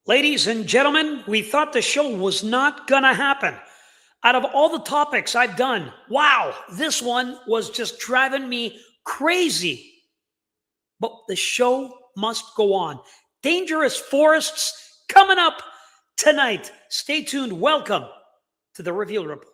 Ladies and gentlemen, we thought the show was not going to happen. Out of all the topics I've done, wow, this one was just driving me crazy. But the show must go on. Dangerous forests coming up tonight. Stay tuned. Welcome to the Reveal Report.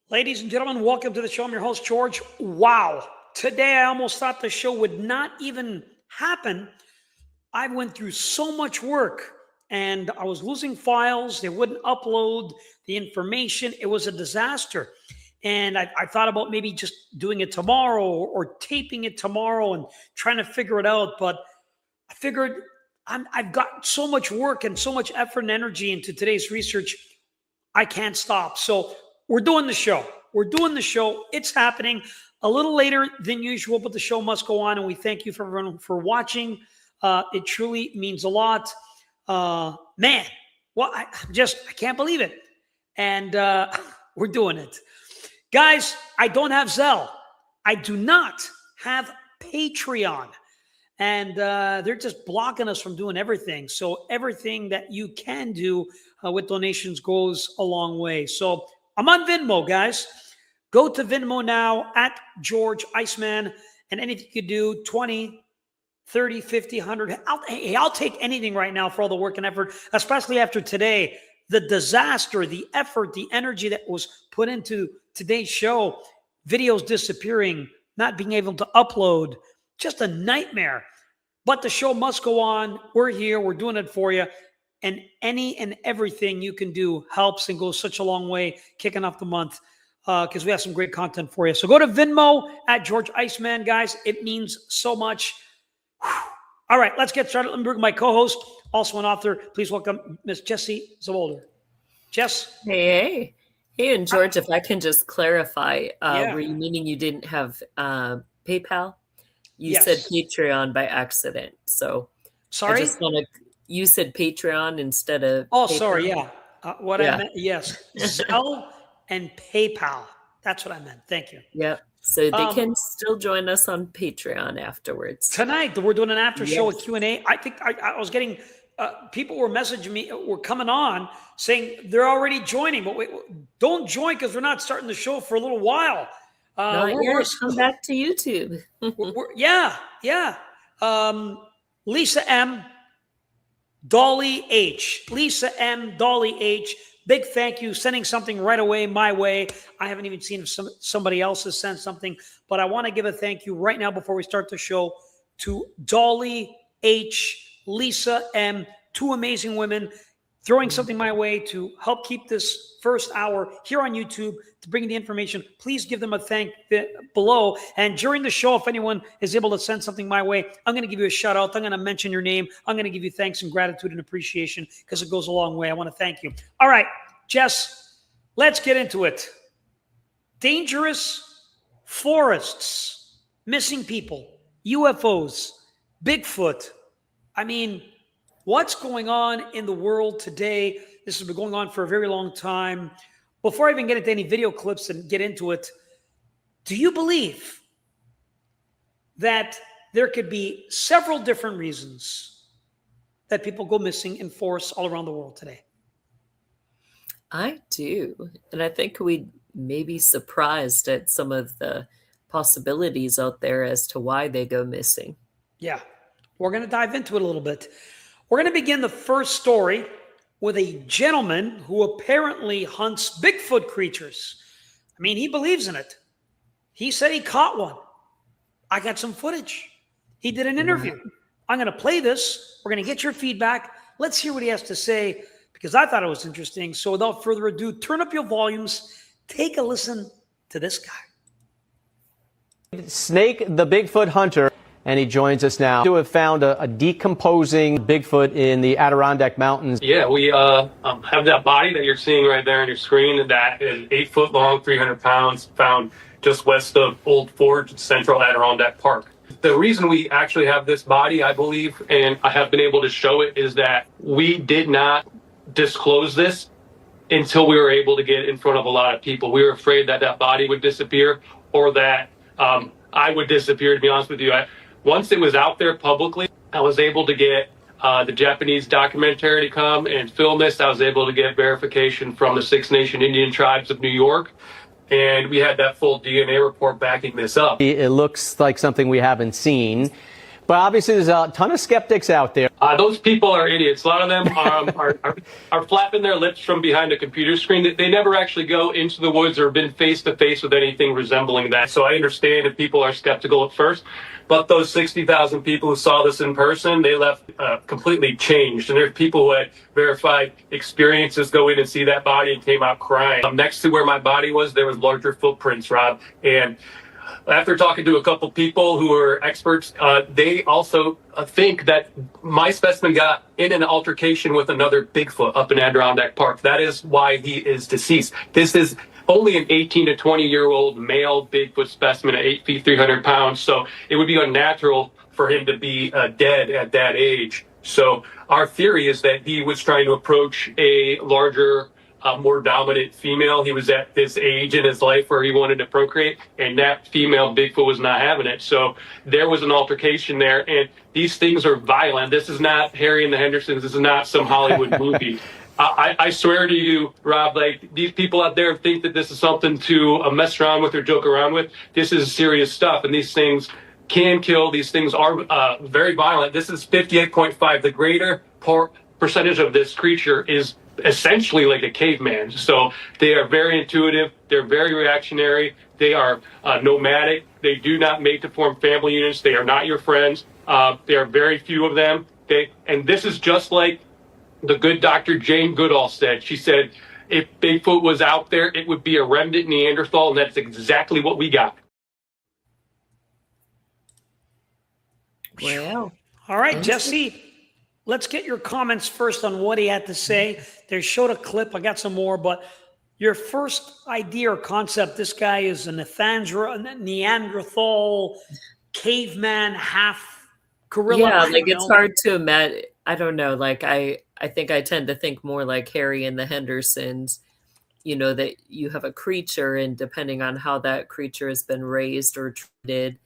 Ladies and gentlemen, welcome to the show. I'm your host, George. Wow. Today, I almost thought the show would not even happen. I went through so much work and I was losing files. They wouldn't upload the information. It was a disaster. And I thought about maybe just doing it tomorrow or taping it tomorrow and trying to figure it out. But I figured I've got so much work and so much effort and energy into today's research. I can't stop. So we're doing the show. We're doing the show. It's happening a little later than usual, but the show must go on. And we thank you for everyone for watching. It truly means a lot. Man, well, I can't believe it. And we're doing it. Guys, I don't have Zelle. I do not have Patreon. And they're just blocking us from doing everything. So everything that you can do with donations goes a long way. So I'm on Venmo, guys. Go to Venmo now at George Iceman. And anything you could do, 20, 30, 50, 100. I'll take anything right now for all the work and effort, especially after today. The disaster, the effort, the energy that was put into today's show. Videos disappearing, not being able to upload. Just a nightmare. But the show must go on. We're here. We're doing it for you. And any and everything you can do helps and goes such a long way kicking off the month because we have some great content for you. So go to Venmo at George Iceman, guys. It means so much. Whew. All right, let's get started. Let me bring my co-host, also an author. Please welcome Miss Jessie Czebotar. Jess? Hey, and George, if I can just clarify, were you meaning you didn't have PayPal? You said Patreon by accident. So sorry? I just want to... You said Patreon instead of Oh, PayPal. sorry, yeah. I meant, yes, Zelle and PayPal. That's what I meant. Thank you. Yeah. So they can still join us on Patreon afterwards. Tonight, we're doing an after show with Q&A. I think I was getting, people were messaging me, were coming on saying they're already joining, but wait, don't join because we're not starting the show for a little while. We're come back to YouTube. Yeah. Lisa M., Dolly H. Lisa M. Dolly H. Big thank you. Sending something right away my way. I haven't even seen if somebody else has sent something, but I want to give a thank you right now before we start the show to Dolly H. Lisa M. Two amazing women throwing something my way to help keep this first hour here on YouTube to bring the information. Please give them a thank below. And during the show, if anyone is able to send something my way, I'm going to give you a shout out. I'm going to mention your name. I'm going to give you thanks and gratitude and appreciation because it goes a long way. I want to thank you. All right, Jess, let's get into it. Dangerous forests, missing people, UFOs, Bigfoot. I mean, what's going on in the world today? This has been going on for a very long time. Before I even get into any video clips and get into it, do you believe that there could be several different reasons that people go missing in forests all around the world today? I do. And I think we may be surprised at some of the possibilities out there as to why they go missing. Yeah, we're going to dive into it a little bit. We're going to begin the first story with a gentleman who apparently hunts Bigfoot creatures. I mean, he believes in it. He said he caught one. I got some footage. He did an interview. I'm going to play this. We're going to get your feedback. Let's hear what he has to say, because I thought it was interesting. So without further ado, turn up your volumes. Take a listen to this guy. Snake the Bigfoot hunter, and he joins us now. To have found a decomposing Bigfoot in the Adirondack Mountains. Yeah, we have that body that you're seeing right there on your screen that is 8 foot long, 300 pounds, found just west of Old Forge, Central Adirondack Park. The reason we actually have this body, I believe, and I have been able to show it, is that we did not disclose this until we were able to get in front of a lot of people. We were afraid that that body would disappear, or that I would disappear, to be honest with you. Once it was out there publicly, I was able to get the Japanese documentary to come and film this. I was able to get verification from the Six Nation Indian Tribes of New York. And we had that full DNA report backing this up. It looks like something we haven't seen. But obviously there's a ton of skeptics out there. Those people are idiots. A lot of them are flapping their lips from behind a computer screen. They never actually go into the woods or been face to face with anything resembling that. So I understand if people are skeptical at first. But those 60,000 people who saw this in person, they left completely changed. And there's people who had verified experiences go in and see that body and came out crying. Next to where my body was, there was larger footprints, Rob. And after talking to a couple people who are experts, they also think that my specimen got in an altercation with another Bigfoot up in Adirondack Park. That is why he is deceased. This is only an 18 to 20-year-old male Bigfoot specimen at 8 feet, 300 pounds. So it would be unnatural for him to be dead at that age. So our theory is that he was trying to approach a larger, more dominant female. He was at this age in his life where he wanted to procreate, and that female Bigfoot was not having it. So there was an altercation there, and these things are violent. This is not Harry and the Hendersons. This is not some Hollywood movie. I swear to you, Rob, like, these people out there think that this is something to mess around with or joke around with. This is serious stuff, and these things can kill. These things are very violent. This is 58.5. The greater percentage of this creature is essentially like a caveman. So they are very intuitive. They're very reactionary. They are nomadic. They do not mate to form family units. They are not your friends. There are very few of them. And this is just like the good Dr. Jane Goodall said. She said, if Bigfoot was out there, it would be a remnant Neanderthal, and that's exactly what we got. Wow. All right, Jesse, let's get your comments first on what he had to say. They showed a clip. I got some more, but your first idea or concept, this guy is a Neanderthal, caveman, half gorilla. Yeah, like it's hard to imagine. I don't know. Like I think I tend to think more like Harry and the Hendersons, you know, that you have a creature, and depending on how that creature has been raised or treated,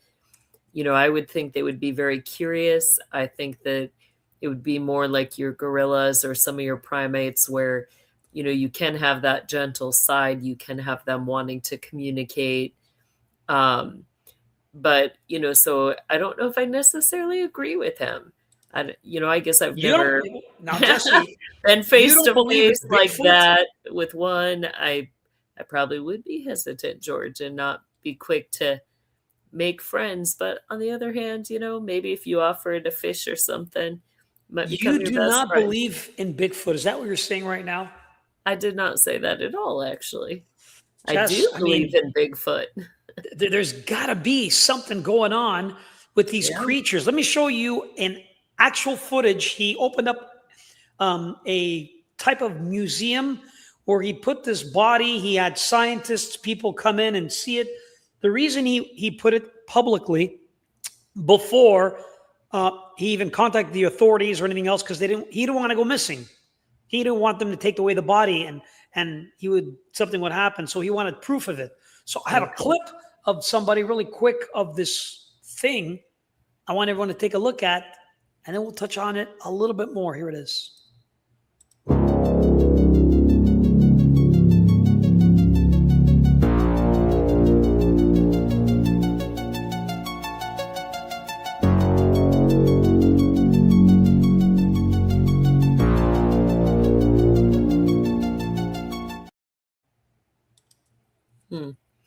you know, I would think they would be very curious. I think that it would be more like your gorillas or some of your primates where, you know, you can have that gentle side. You can have them wanting to communicate. But, you know, so I don't know if I necessarily agree with him. I guess I've never been face to face like that with one. I probably would be hesitant, George, and not be quick to make friends. But on the other hand, you know, maybe if you offered a fish or something, might become you do your best not friend. believe in Bigfoot. Is that what you're saying right now? I did not say that at all, actually. Jess, I do believe in Bigfoot. There's got to be something going on with these creatures. Let me show you an actual footage. He opened up a type of museum where he put this body. He had scientists, people come in and see it. The reason he put it publicly before he even contacted the authorities or anything else, because he didn't want to go missing. He didn't want them to take away the body and something would happen. So he wanted proof of it. So I have a clip of somebody really quick of this thing I want everyone to take a look at, and then we'll touch on it a little bit more. Here it is.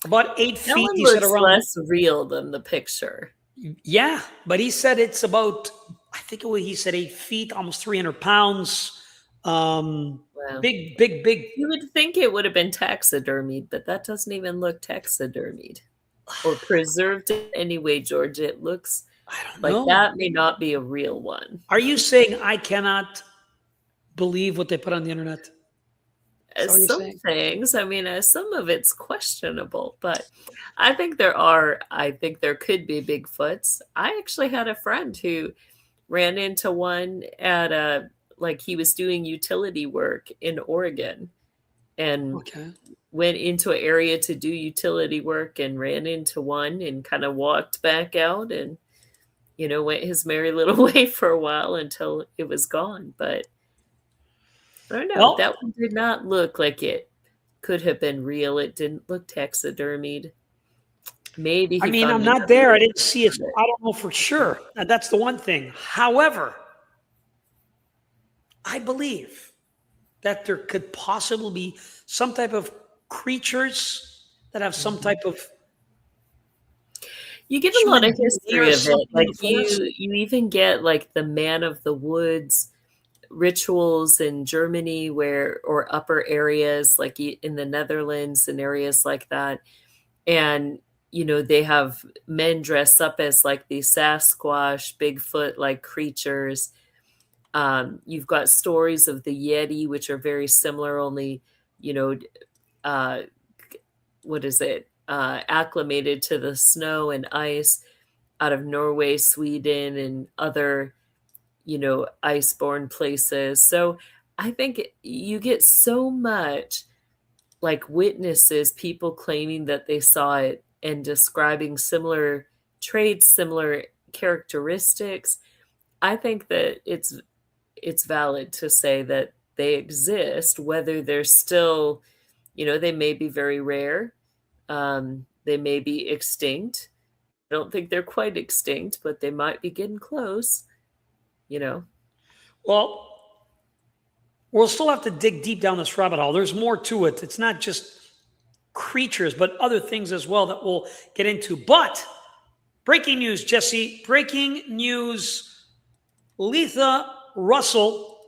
About 8 That feet. one He said looks around. less real than the picture. Yeah, but he said it's about, I think he said 8 feet, almost 300 pounds. Wow. Big. You would think it would have been taxidermied, but that doesn't even look taxidermied or preserved in any way, George. It looks I don't like know. that may not be a real one. Are you saying I cannot believe what they put on the internet? Is that what you're Some saying? things, I mean, some of it's questionable, but I think there could be Bigfoots. I actually had a friend who ran into one at he was doing utility work in Oregon and Okay. went into an area to do utility work and ran into one and kind of walked back out and, went his merry little way for a while until it was gone. But I don't know. Well- That one did not look like it could have been real. It didn't look taxidermied. Maybe I he mean, found I'm another not there. I one. didn't see it. I don't know for sure. And that's the one thing. However, I believe that there could possibly be some type of creatures that have some type of. You get a lot of human history being or of it. something Like in the forest. you even get like the man of the woods rituals in Germany or upper areas like in the Netherlands and areas like that. And they have men dress up as like these Sasquatch, Bigfoot like creatures. You've got stories of the Yeti, which are very similar, only, acclimated to the snow and ice out of Norway, Sweden, and other, ice-borne places. So I think you get so much like witnesses, people claiming that they saw it and describing similar traits, similar characteristics. I think that it's valid to say that they exist, whether they're still, they may be very rare. They may be extinct. I don't think they're quite extinct, but they might be getting close, Well, we'll still have to dig deep down this rabbit hole. There's more to it. It's not just creatures, but other things as well that we'll get into. But breaking news, Jesse. Breaking news. Letha Russell.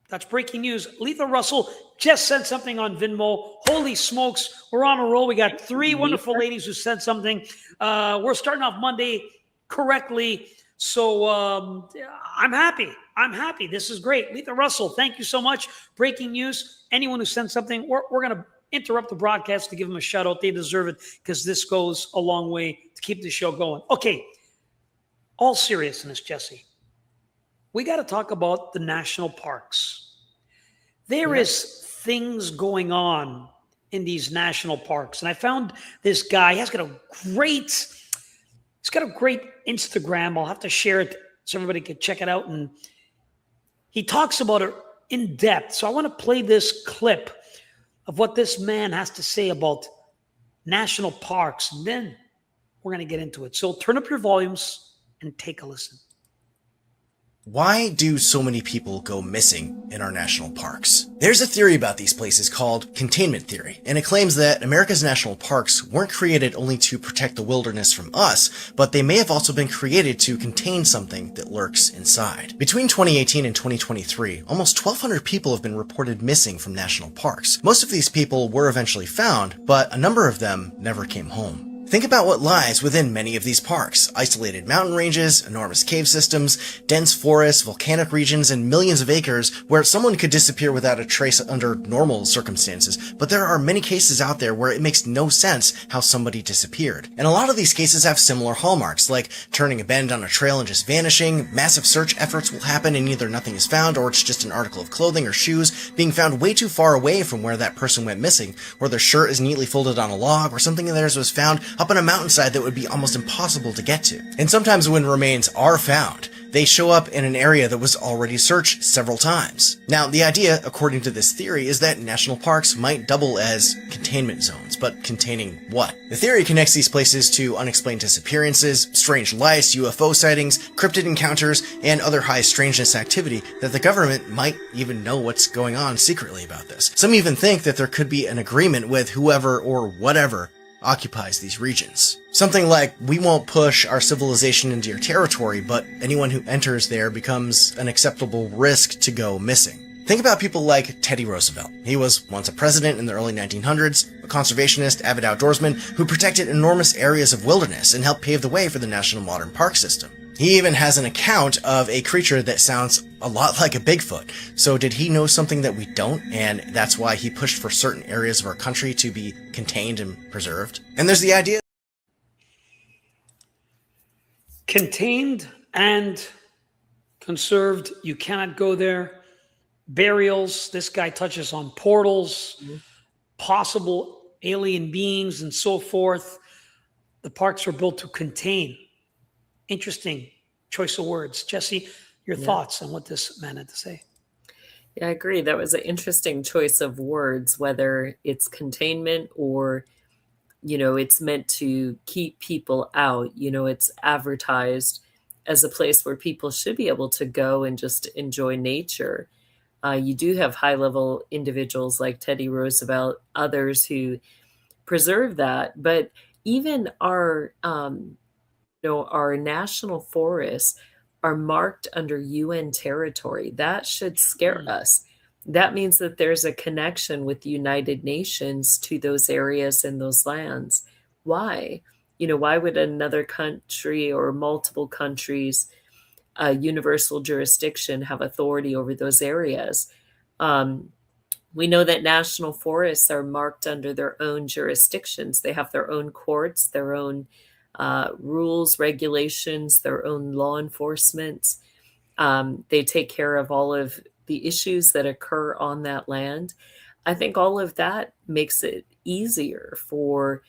That's breaking news. Letha Russell just sent something on Venmo. Holy smokes, we're on a roll. We got 3 wonderful ladies who sent something. We're starting off Monday correctly. So I'm happy. This is great. Letha Russell, thank you so much. Breaking news. Anyone who sent something, we're going to interrupt the broadcast to give them a shout out. They deserve it because this goes a long way to keep the show going. Okay. All seriousness, Jesse. We got to talk about the national parks. There is things going on in these national parks. And I found this guy. He's got a great Instagram. I'll have to share it so everybody can check it out. And he talks about it in depth. So I want to play this clip of what this man has to say about national parks. And then we're going to get into it. So turn up your volumes and take a listen. Why do so many people go missing in our national parks? There's a theory about these places called containment theory, and it claims that America's national parks weren't created only to protect the wilderness from us, but they may have also been created to contain something that lurks inside. Between 2018 and 2023, almost 1,200 people have been reported missing from national parks. Most of these people were eventually found, but a number of them never came home. Think about what lies within many of these parks. Isolated mountain ranges, enormous cave systems, dense forests, volcanic regions, and millions of acres where someone could disappear without a trace under normal circumstances. But there are many cases out there where it makes no sense how somebody disappeared. And a lot of these cases have similar hallmarks, like turning a bend on a trail and just vanishing. Massive search efforts will happen and either nothing is found or it's just an article of clothing or shoes being found way too far away from where that person went missing, or their shirt is neatly folded on a log, or something of theirs was found up on a mountainside that would be almost impossible to get to. And sometimes when remains are found, they show up in an area that was already searched several times. Now, the idea, according to this theory, is that national parks might double as containment zones, but containing what? The theory connects these places to unexplained disappearances, strange lights, UFO sightings, cryptid encounters, and other high strangeness activity that the government might even know what's going on secretly about this. Some even think that there could be an agreement with whoever or whatever occupies these regions. Something like, we won't push our civilization into your territory, but anyone who enters there becomes an acceptable risk to go missing. Think about people like Teddy Roosevelt. He was once a president in the early 1900s, a conservationist, avid outdoorsman who protected enormous areas of wilderness and helped pave the way for the National Modern Park System. He even has an account of a creature that sounds a lot like a Bigfoot. So did he know something that we don't, and that's why he pushed for certain areas of our country to be contained and preserved? And there's the idea. Contained and conserved. You cannot go there. Burials. This guy touches on portals, possible alien beings, and so forth. The parks are built to contain. Interesting choice of words. Jesse, your thoughts on what this man had to say? Yeah, I agree. That was an interesting choice of words, whether it's containment or, it's meant to keep people out. It's advertised as a place where people should be able to go and just enjoy nature. You do have high-level individuals like Teddy Roosevelt, others who preserve that. But even our national forests are marked under UN territory. That should scare us. That means that there's a connection with the United Nations to those areas and those lands. Why? Why would another country or multiple countries, universal jurisdiction, have authority over those areas? We know that national forests are marked under their own jurisdictions. They have their own courts, their own rules, regulations, their own law enforcement. They take care of all of the issues that occur on that land. I think all of that makes it easier for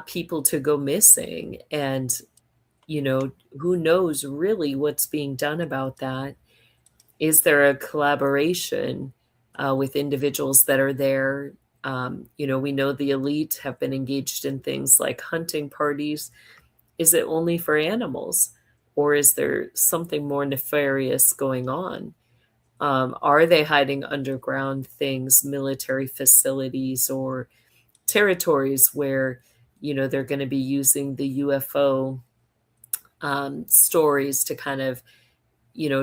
people to go missing. And, who knows really what's being done about that? Is there a collaboration with individuals that are there? We know the elite have been engaged in things like hunting parties. Is it only for animals, or is there something more nefarious going on? Are they hiding underground things, military facilities, or territories where, they're going to be using the UFO stories to kind of,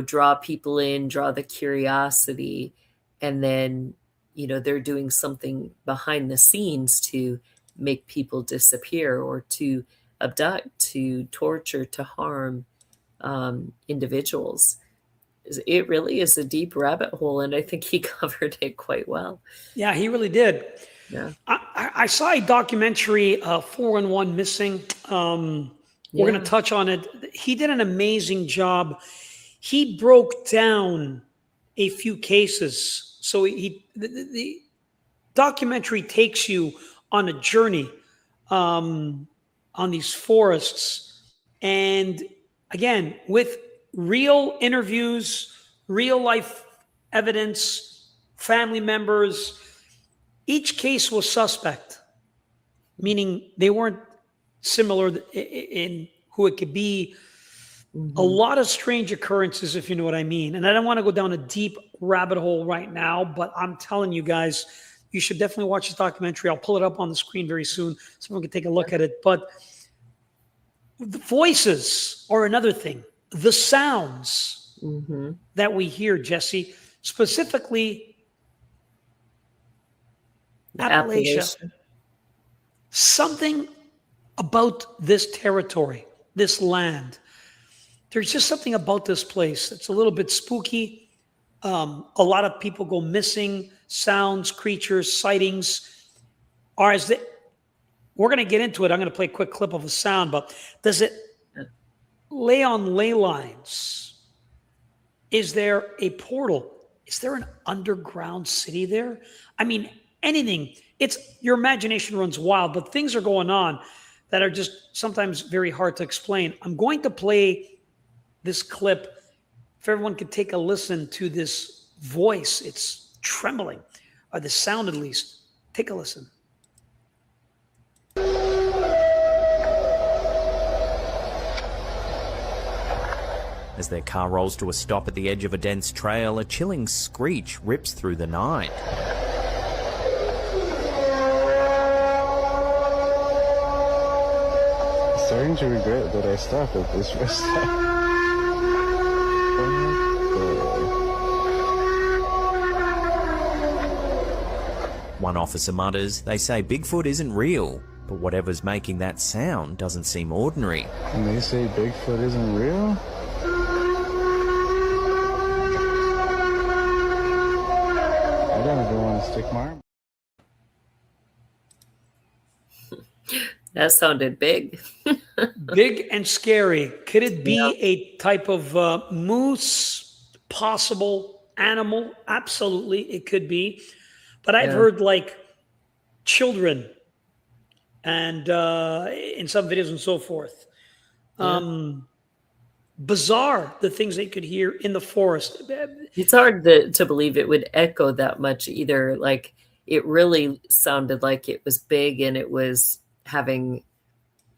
draw people in, draw the curiosity, and then they're doing something behind the scenes to make people disappear or to abduct, to torture, to harm individuals. It really is a deep rabbit hole, and I think he covered it quite well. Yeah, he really did. Yeah. I saw a documentary, 411 Missing. We're going to touch on it. He did an amazing job. He broke down a few cases. So the documentary takes you on a journey on these forests. And again, with real interviews, real life evidence, family members, each case was suspect, meaning they weren't similar in who it could be. A lot of strange occurrences, if you know what I mean. And I don't want to go down a deep rabbit hole right now, but I'm telling you guys, you should definitely watch this documentary. I'll pull it up on the screen very soon so everyone can take a look at it. But the voices are another thing. The sounds that we hear, Jesse, specifically Appalachia. Something about this territory, this land. There's just something about this place. It's a little bit spooky. A lot of people go missing. Sounds, creatures, sightings. We're going to get into it. I'm going to play a quick clip of a sound, but does it lay on ley lines? Is there a portal? Is there an underground city there? I mean, anything. Your imagination runs wild, but things are going on that are just sometimes very hard to explain. I'm going to play this clip if everyone could take a listen to this voice. It's trembling, or the sound at least. Take a listen. As their car rolls to a stop at the edge of a dense trail, a chilling screech rips through the night. I'm starting to regret that I stopped at this rest stop. One officer mutters, they say Bigfoot isn't real, but whatever's making that sound doesn't seem ordinary. And they say Bigfoot isn't real? I don't even want to stick my arm. That sounded big. Big and scary. Could it be a type of moose, possible animal? Absolutely, it could be. But I've heard like children and in some videos and so forth. Bizarre, the things they could hear in the forest. It's hard to believe it would echo that much either. Like, it really sounded like it was big and it was having,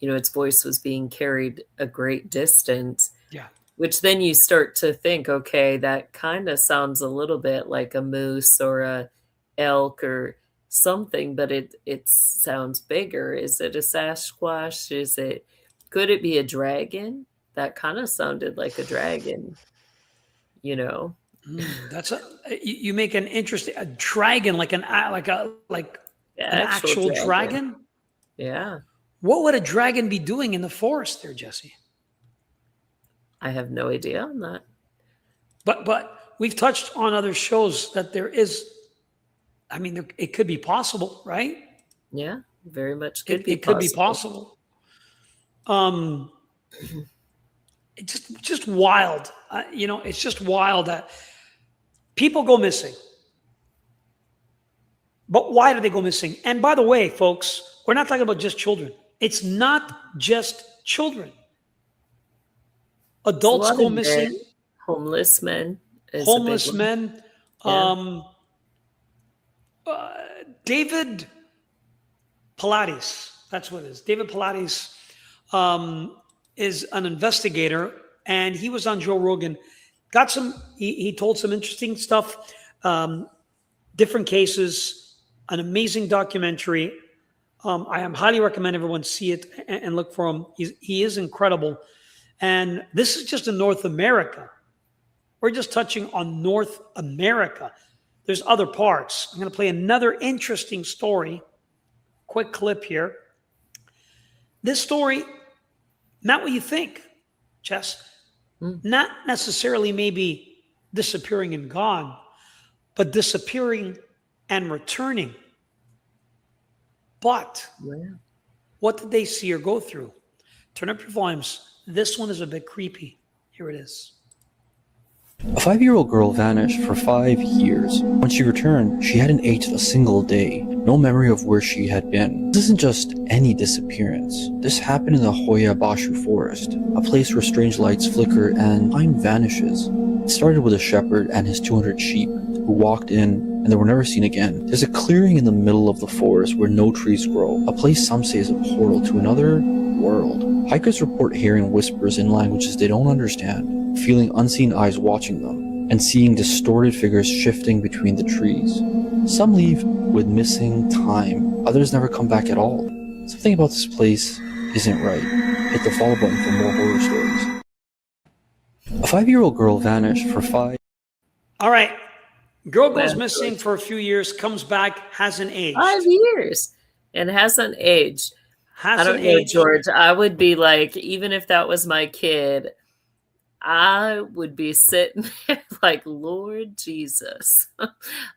its voice was being carried a great distance. Yeah. Which then you start to think, okay, that kind of sounds a little bit like a moose or a elk or something, but it sounds bigger. Is it a Sasquatch? Could it be a dragon? That kind of sounded like a dragon, That's you make an interesting dragon, like an actual dragon. Yeah. What would a dragon be doing in the forest there, Jesse? I have no idea on that. But we've touched on other shows that there is. I mean, it could be possible, right? Yeah, very much could be. It could be possible. It's just wild. It's just wild that people go missing. But why do they go missing? And by the way, folks, we're not talking about just children. It's not just children. Adults go missing. Men, homeless men. Homeless men. Yeah. David Pilates, that's what it is. David Pilates is an investigator, and he was on Joe Rogan. He told some interesting stuff, different cases, an amazing documentary. I highly recommend everyone see it and look for him. He is incredible. And this is just in North America. We're just touching on North America. There's other parts. I'm going to play another interesting story. Quick clip here. This story, not what you think, Jess. Not necessarily maybe disappearing and gone, but disappearing and returning. But what did they see or go through? Turn up your volumes. This one is a bit creepy. Here it is. A 5-year-old girl vanished for 5 years. When she returned, she hadn't aged a single day. No memory of where she had been. This isn't just any disappearance. This happened in the Hoia Baciu forest, a place where strange lights flicker and time vanishes. It started with a shepherd and his 200 sheep, who walked in and they were never seen again. There's a clearing in the middle of the forest where no trees grow, a place some say is a portal to another world. Hikers report hearing whispers in languages they don't understand, feeling unseen eyes watching them, and seeing distorted figures shifting between the trees. Some leave with missing time, others never come back at all. Something about this place isn't right. Hit the follow button for more horror stories. A 5-year-old girl vanished for 5... All right. Girl goes missing for a few years, comes back, hasn't aged. 5 years and hasn't aged. I don't know, George. I would be like, even if that was my kid, I would be sitting there like, Lord Jesus,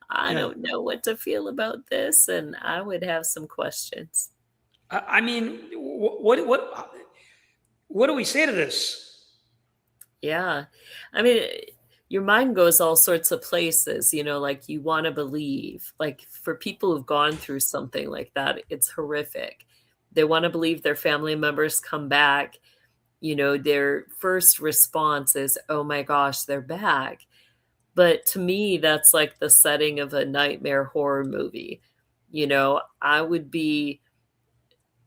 I don't know what to feel about this, and I would have some questions. I mean, what do we say to this? Yeah. I mean, your mind goes all sorts of places, like you want to believe. Like, for people who've gone through something like that, it's horrific. they want to believe their family members come back. Their first response is, oh my gosh, they're back. But to me, that's like the setting of a nightmare horror movie. I would be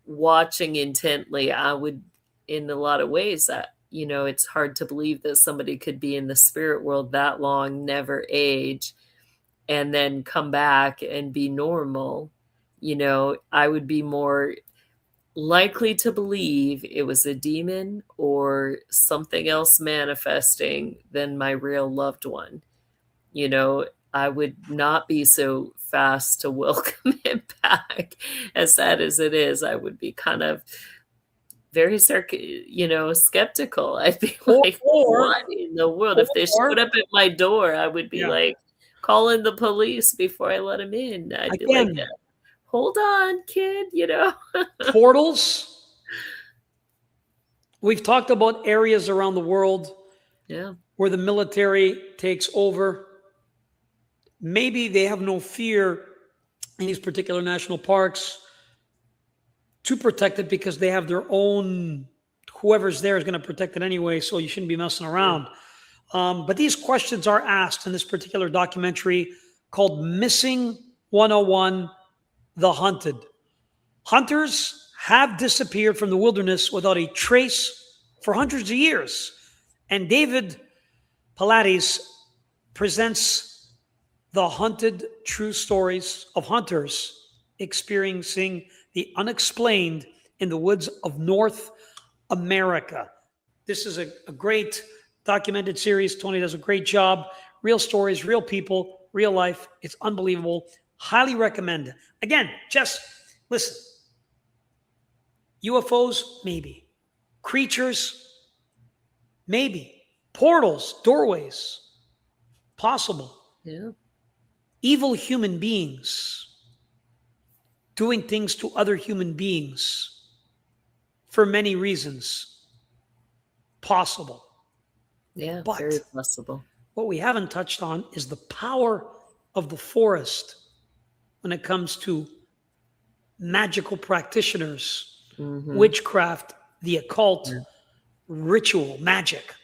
watching intently. I would, in a lot of ways, that, it's hard to believe that somebody could be in the spirit world that long, never age, and then come back and be normal. I would be more likely to believe it was a demon or something else manifesting than my real loved one. I would not be so fast to welcome it back. As sad as it is, I would be kind of very, skeptical. I'd be like, what in the world? If they showed up at my door, I would be like calling the police before I let them in. I'd be like, hold on, kid, Portals. We've talked about areas around the world where the military takes over. Maybe they have no fear in these particular national parks to protect it because they have their own, whoever's there is going to protect it anyway, so you shouldn't be messing around. But these questions are asked in this particular documentary called Missing 101, The Hunted. Hunters have disappeared from the wilderness without a trace for hundreds of years. And David Pilates presents the hunted true stories of hunters experiencing the unexplained in the woods of North America. This is a great documented series. Tony does a great job. Real stories, real people, real life. It's unbelievable. Highly recommend. Again, just listen. UFOs, maybe. Creatures, maybe. Portals, doorways, possible. Yeah. Evil human beings doing things to other human beings for many reasons, possible. Yeah, but very possible. What we haven't touched on is the power of the forest when it comes to magical practitioners, witchcraft, the occult, ritual, magic.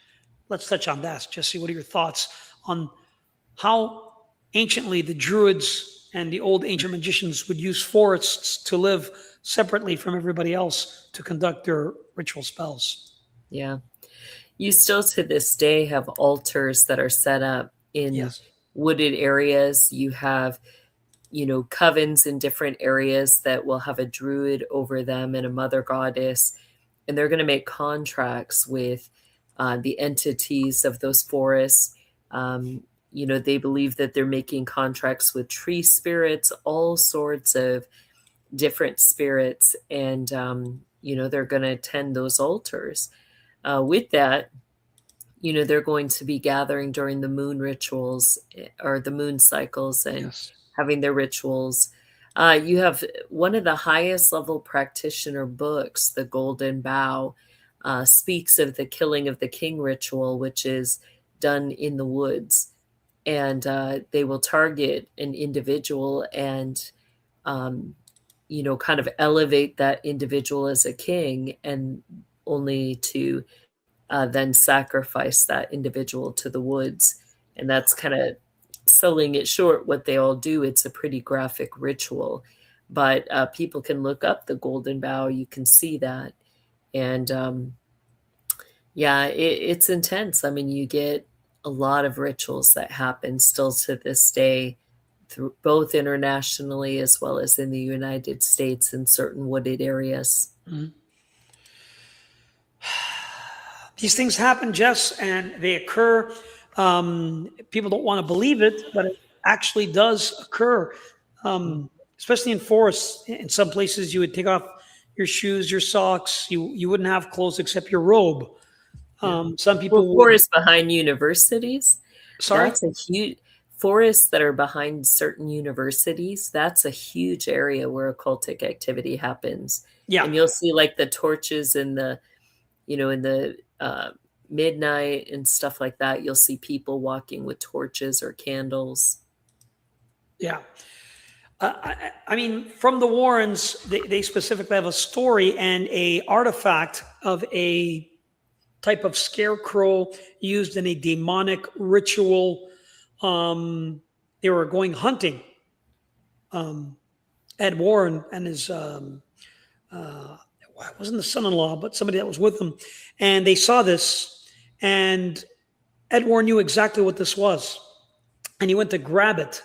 Let's touch on that. Jesse, what are your thoughts on how anciently the Druids and the old ancient magicians would use forests to live separately from everybody else to conduct their ritual spells? Yeah. You still to this day have altars that are set up in wooded areas. You have, covens in different areas that will have a druid over them and a mother goddess. And they're going to make contracts with the entities of those forests. They believe that they're making contracts with tree spirits, all sorts of different spirits. And, they're going to attend those altars. With that, they're going to be gathering during the moon rituals or the moon cycles and having their rituals. You have one of the highest level practitioner books, The Golden Bough, speaks of the killing of the king ritual, which is done in the woods. And they will target an individual and, kind of elevate that individual as a king, and only to then sacrifice that individual to the woods. And that's kind of selling it short what they all do. It's a pretty graphic ritual, but people can look up the Golden Bough. You can see that. And it's intense. I mean, you get a lot of rituals that happen still to this day, through both internationally as well as in the United States in certain wooded areas. Mm-hmm. These things happen, Jess, and they occur. People don't want to believe it, but it actually does occur, especially in forests. In some places, you would take off your shoes, your socks. You wouldn't have clothes except your robe. Some people forests behind universities. Sorry, that's a huge forests that are behind certain universities. That's a huge area where occultic activity happens. Yeah, and you'll see like the torches in the, in the midnight and stuff like that. You'll see people walking with torches or candles. Yeah. I mean, from the Warrens, they specifically have a story and a artifact of a type of scarecrow used in a demonic ritual. They were going hunting. Ed Warren and his, it wasn't the son-in-law, but somebody that was with them. And they saw this, and Ed Warren knew exactly what this was. And he went to grab it.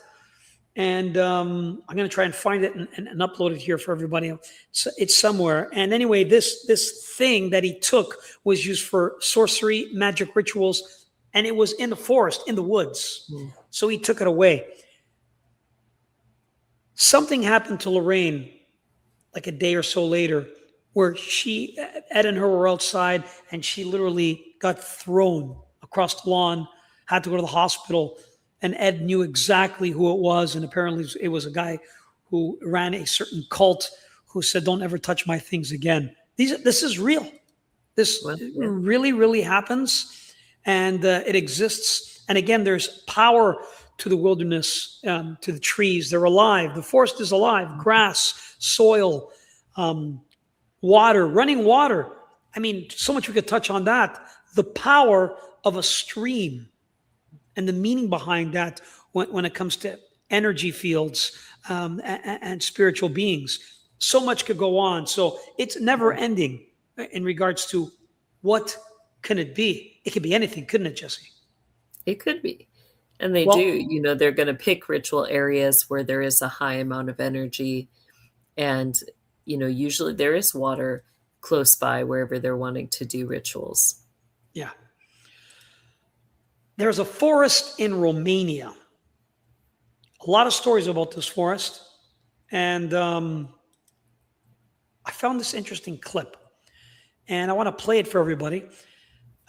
And I'm going to try and find it and upload it here for everybody. It's somewhere. And anyway, this thing that he took was used for sorcery, magic rituals, and it was in the forest, in the woods. So he took it away. Something happened to Lorraine like a day or so later where Ed and her were outside, and she literally got thrown across the lawn, had to go to the hospital. And Ed knew exactly who it was. And apparently it was a guy who ran a certain cult who said, don't ever touch my things again. This is real. This really, really happens. And it exists. And again, there's power to the wilderness, to the trees. They're alive. The forest is alive. Grass, soil, water, running water. I mean, so much we could touch on that. The power of a stream. And the meaning behind that when it comes to energy fields and spiritual beings. So much could go on. So it's never ending in regards to what can it be? It could be anything, couldn't it, Jessie? It could be. And they do, they're going to pick ritual areas where there is a high amount of energy. And, usually there is water close by wherever they're wanting to do rituals. Yeah. There's a forest in Romania. A lot of stories about this forest. And I found this interesting clip. And I want to play it for everybody.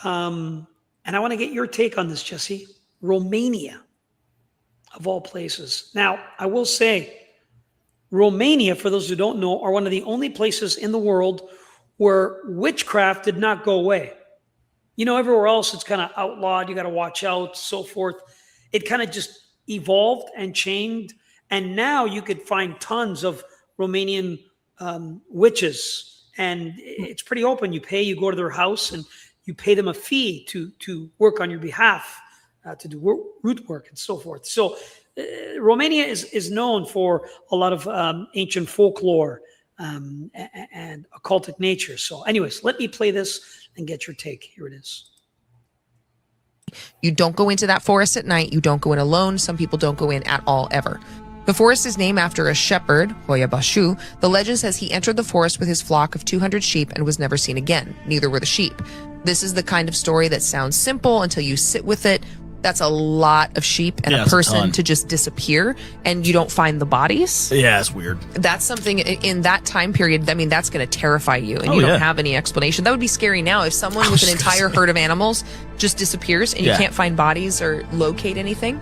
And I want to get your take on this, Jessie. Romania, of all places. Now, I will say, Romania, for those who don't know, are one of the only places in the world where witchcraft did not go away. Everywhere else, it's kind of outlawed. You got to watch out, so forth. It kind of just evolved and changed. And now you could find tons of Romanian witches. And it's pretty open. You go to their house and you pay them a fee to work on your behalf, to do root work and so forth. So Romania is known for a lot of ancient folklore and occultic nature. So anyways, let me play this and get your take. Here it is. You don't go into that forest at night. You don't go in alone. Some people don't go in at all, ever. The forest is named after a shepherd, Hoia Baciu. The legend says he entered the forest with his flock of 200 sheep and was never seen again. Neither were the sheep. This is the kind of story that sounds simple until you sit with it. That's a lot of sheep and a person to just disappear and you don't find the bodies. Yeah, it's weird. That's something in that time period. I mean, that's going to terrify you and you don't have any explanation. That would be scary now if someone with an entire herd of animals just disappears and you can't find bodies or locate anything.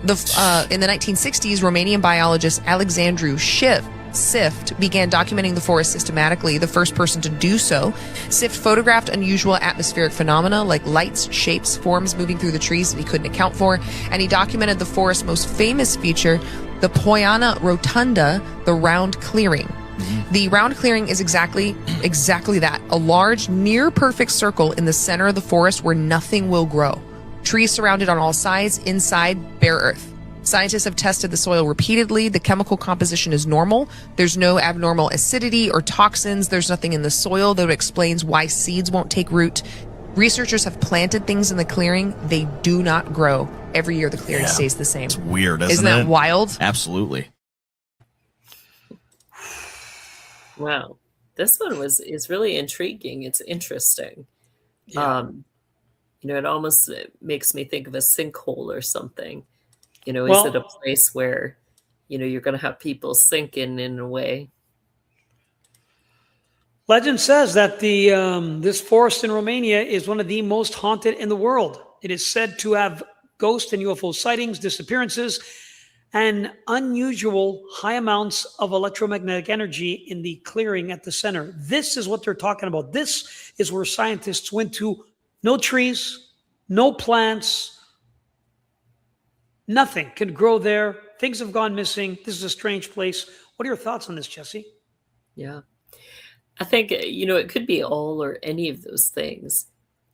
In the 1960s, Romanian biologist Alexandru Sift began documenting the forest systematically, the first person to do so. Sift photographed unusual atmospheric phenomena like lights, shapes, forms moving through the trees that he couldn't account for, and he documented the forest's most famous feature, the Poiana Rotunda, the round clearing. The round clearing is exactly that, a large, near-perfect circle in the center of the forest where nothing will grow. Trees surrounded on all sides, inside, bare earth. Scientists have tested the soil repeatedly. The chemical composition is normal. There's no abnormal acidity or toxins. There's nothing in the soil that explains why seeds won't take root. Researchers have planted things in the clearing. They do not grow. Every year the clearing stays the same. It's weird, isn't it? Isn't that wild? Absolutely. Wow. This one is really intriguing. It's interesting. Yeah. It almost makes me think of a sinkhole or something. Is it a place where, you're going to have people sinking in a way? Legend says that this forest in Romania is one of the most haunted in the world. It is said to have ghost and UFO sightings, disappearances, and unusual high amounts of electromagnetic energy in the clearing at the center. This is what they're talking about. This is where scientists went to. No trees, no plants, nothing could grow there. things have gone missing. This is a strange place. What are your thoughts on this, Jesse? Yeah. I think, it could be all or any of those things.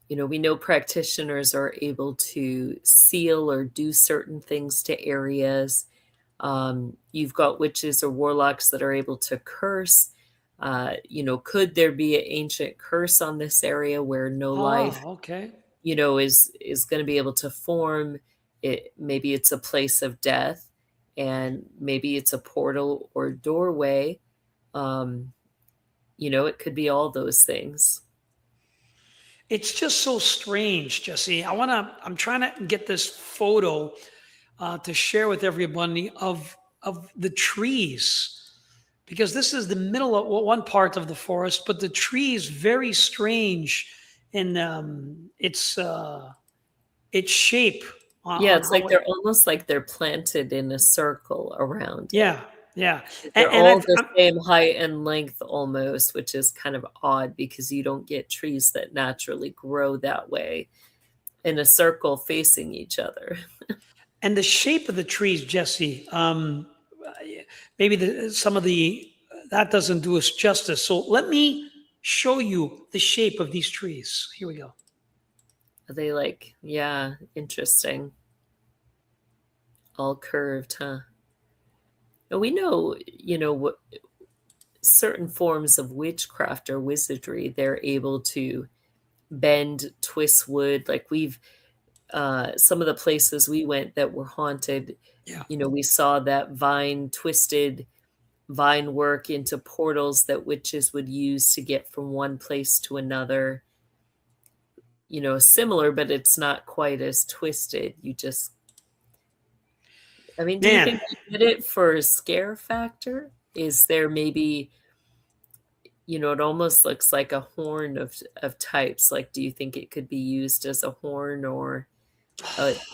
We know practitioners are able to seal or do certain things to areas. You've got witches or warlocks that are able to curse. Could there be an ancient curse on this area where no life, okay. is going to be able to form? Maybe it's a place of death, and maybe it's a portal or doorway. It could be all those things. It's just so strange, Jesse. I'm trying to get this photo to share with everybody of the trees, because this is the middle of one part of the forest, but the trees very strange in its shape. It's like they're almost like they're planted in a circle around. Yeah. They're all the same height and length almost, which is kind of odd because you don't get trees that naturally grow that way in a circle facing each other. And the shape of the trees, Jesse, maybe that doesn't do us justice. So let me show you the shape of these trees. Here we go. Are they interesting. All curved, huh? And we know, what certain forms of witchcraft or wizardry, they're able to bend, twist wood. Like some of the places we went that were haunted, we saw that twisted vine work into portals that witches would use to get from one place to another. Similar, but it's not quite as twisted. Do you think they did it for a scare factor? Is there maybe, it almost looks like a horn of types. Like, do you think it could be used as a horn or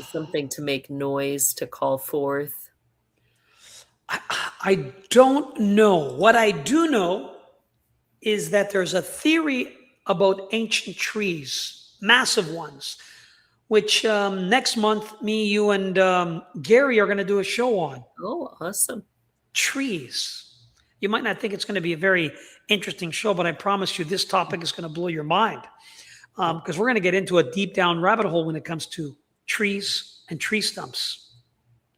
something to make noise, to call forth? I don't know. What I do know is that there's a theory about ancient trees, massive ones, which next month, me, you, and Gary are going to do a show on. Oh, awesome. Trees. You might not think it's going to be a very interesting show, but I promise you this topic is going to blow your mind, because we're going to get into a deep down rabbit hole when it comes to trees and tree stumps.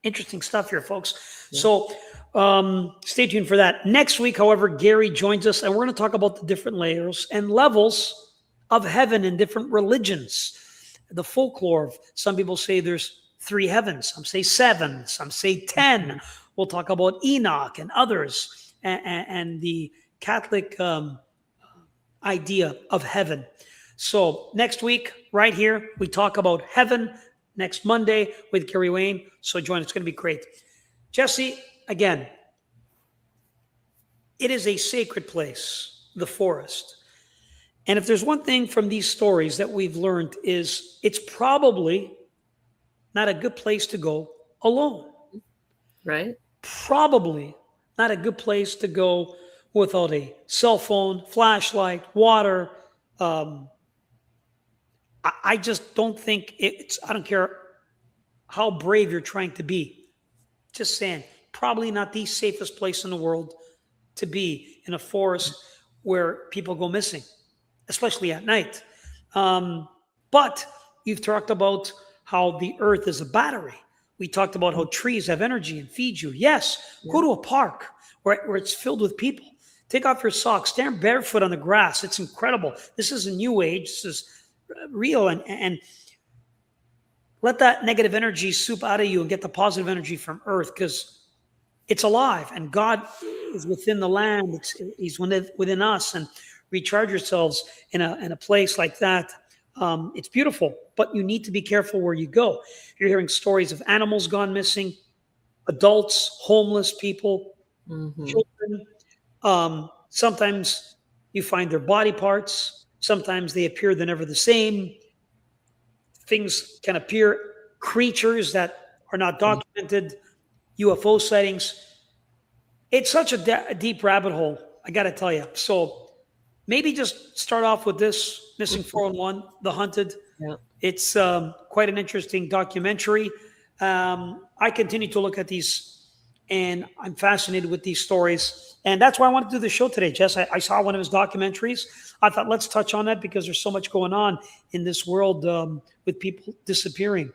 Interesting stuff here, folks. Yeah. So stay tuned for that. Next week, however, Gary joins us, and we're going to talk about the different layers and levels of heaven in different religions. The folklore of some people say there's 3 heavens, some say 7, some say 10. We'll talk about Enoch and others, and the Catholic idea of heaven. So next week, right here, we talk about heaven next Monday with Gary Wayne. So join us. It's going to be great. Jesse, again, it is a sacred place, the forest. And if there's one thing from these stories that we've learned is it's probably not a good place to go alone. Right. Probably not a good place to go without a cell phone, flashlight, water. I just don't think I don't care how brave you're trying to be. Just saying, probably not the safest place in the world to be, in a forest where people go missing, especially at night. But you've talked about how the earth is a battery. We talked about how trees have energy and feed you. Yes, go to a park where it's filled with people. Take off your socks, stand barefoot on the grass. It's incredible. This is a new age. This is real. And let that negative energy soup out of you and get the positive energy from earth, because it's alive and God is within the land. He's within us, and recharge yourselves in a place like that. It's beautiful, but you need to be careful where you go. You're hearing stories of animals gone missing, adults, homeless people, children. Sometimes you find their body parts. Sometimes they appear, they're never the same. Things can appear, creatures that are not documented, UFO sightings. It's such a deep rabbit hole, I got to tell you. So maybe just start off with this Missing 411, The Hunted. Yeah. It's quite an interesting documentary. I continue to look at these and I'm fascinated with these stories. And that's why I wanted to do the show today, Jess. I saw one of his documentaries. I thought, let's touch on that because there's so much going on in this world with people disappearing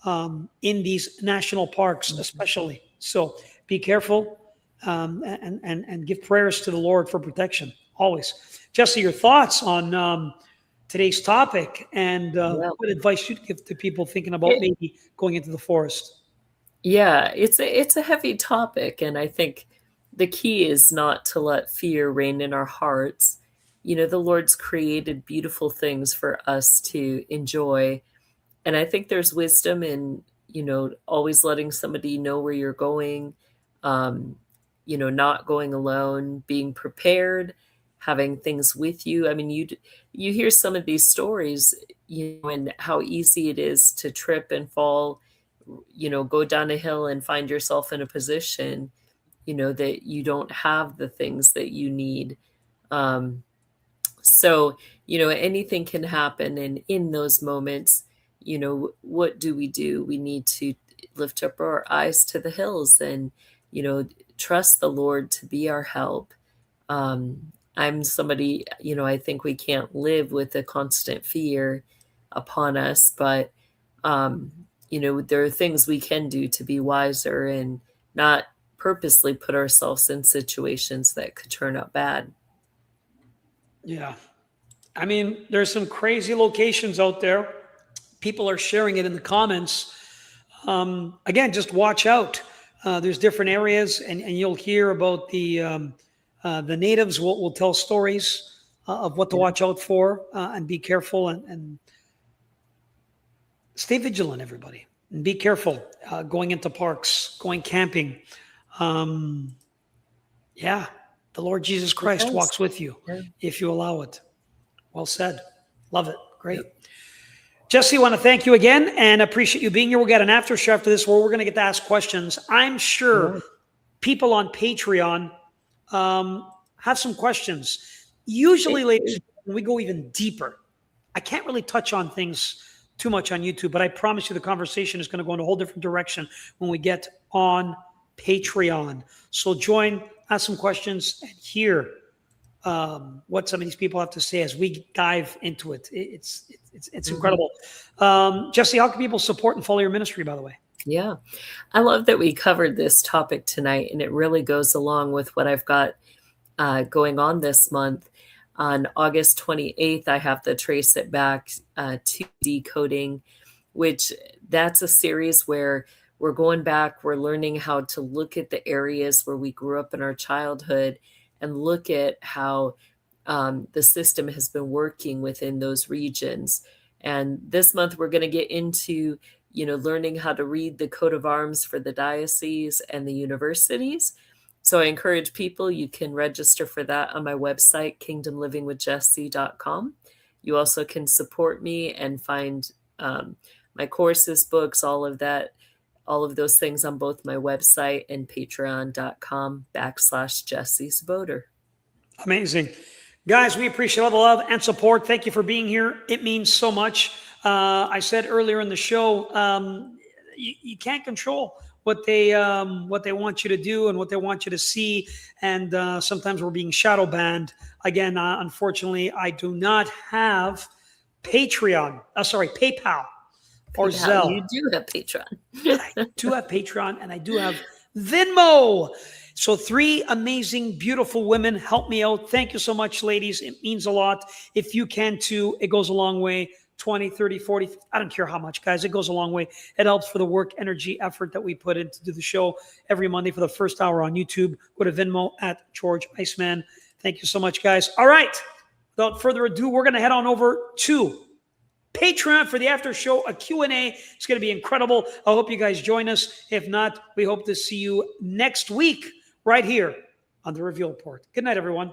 in these national parks, especially. So be careful and give prayers to the Lord for protection, always. Jesse, your thoughts on today's topic and what advice you'd give to people thinking about maybe going into the forest? Yeah, it's a heavy topic, and I think the key is not to let fear reign in our hearts. You know, the Lord's created beautiful things for us to enjoy, and I think there's wisdom in, you know, always letting somebody know where you're going, you know, not going alone, being prepared, having things with you. I mean, you hear some of these stories, you know, and how easy it is to trip and fall, you know, go down a hill and find yourself in a position, you know, that you don't have the things that you need. So, you know, anything can happen. And in those moments, you know, what do? We need to lift up our eyes to the hills and, you know, trust the Lord to be our help. I'm somebody, you know, I think we can't live with a constant fear upon us, but, you know, there are things we can do to be wiser and not purposely put ourselves in situations that could turn out bad. Yeah. I mean, there's some crazy locations out there. People are sharing it in the comments. Again, just watch out. There's different areas, and you'll hear about the natives will tell stories of what to watch out for, and be careful and stay vigilant, everybody, and be careful going into parks, going camping. Yeah, the Lord Jesus Christ walks with you if you allow it. Well said. Love it. Great. Yep. Jesse, I want to thank you again and appreciate you being here. We'll get an after show after this where we're going to get to ask questions. I'm sure people on Patreon have some questions. Usually, ladies, we go even deeper. I can't really touch on things too much on YouTube, but I promise you the conversation is going to go in a whole different direction when we get on Patreon. So join, ask some questions, and hear what some of these people have to say as we dive into it. It's incredible. Jesse, how can people support and follow your ministry, by the way? Yeah, I love that we covered this topic tonight, and it really goes along with what I've got going on this month. On August 28th, I have the Trace It Back to Decoding, which that's a series where we're going back, we're learning how to look at the areas where we grew up in our childhood and look at how the system has been working within those regions. And this month, we're going to get into, you know, learning how to read the coat of arms for the diocese and the universities. So I encourage people, you can register for that on my website, kingdomlivingwithjessie.com. You also can support me and find my courses, books, all of that, all of those things on both my website and patreon.com/Jessie Czebotar. Amazing. Guys, we appreciate all the love and support. Thank you for being here. It means so much. I said earlier in the show, you can't control what they want you to do and what they want you to see. And sometimes we're being shadow banned. Again, unfortunately, I do not have PayPal or Zelle. You do have Patreon. I do have Patreon, and I do have Venmo. So 3 amazing, beautiful women help me out. Thank you so much, ladies. It means a lot. If you can too, it goes a long way. 20, 30, 40, I don't care how much, guys. It goes a long way. It helps for the work, energy, effort that we put in to do the show every Monday for the first hour on YouTube. Go to Venmo at George Iceman. Thank you so much, guys. All right. Without further ado, we're going to head on over to Patreon for the after show, a Q&A. It's going to be incredible. I hope you guys join us. If not, we hope to see you next week right here on The Reveal Report. Good night, everyone.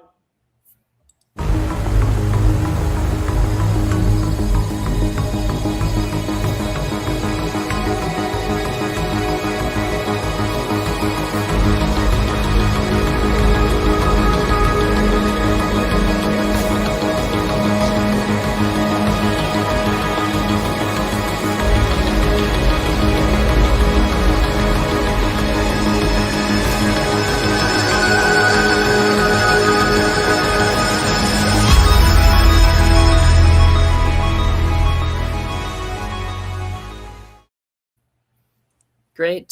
Great.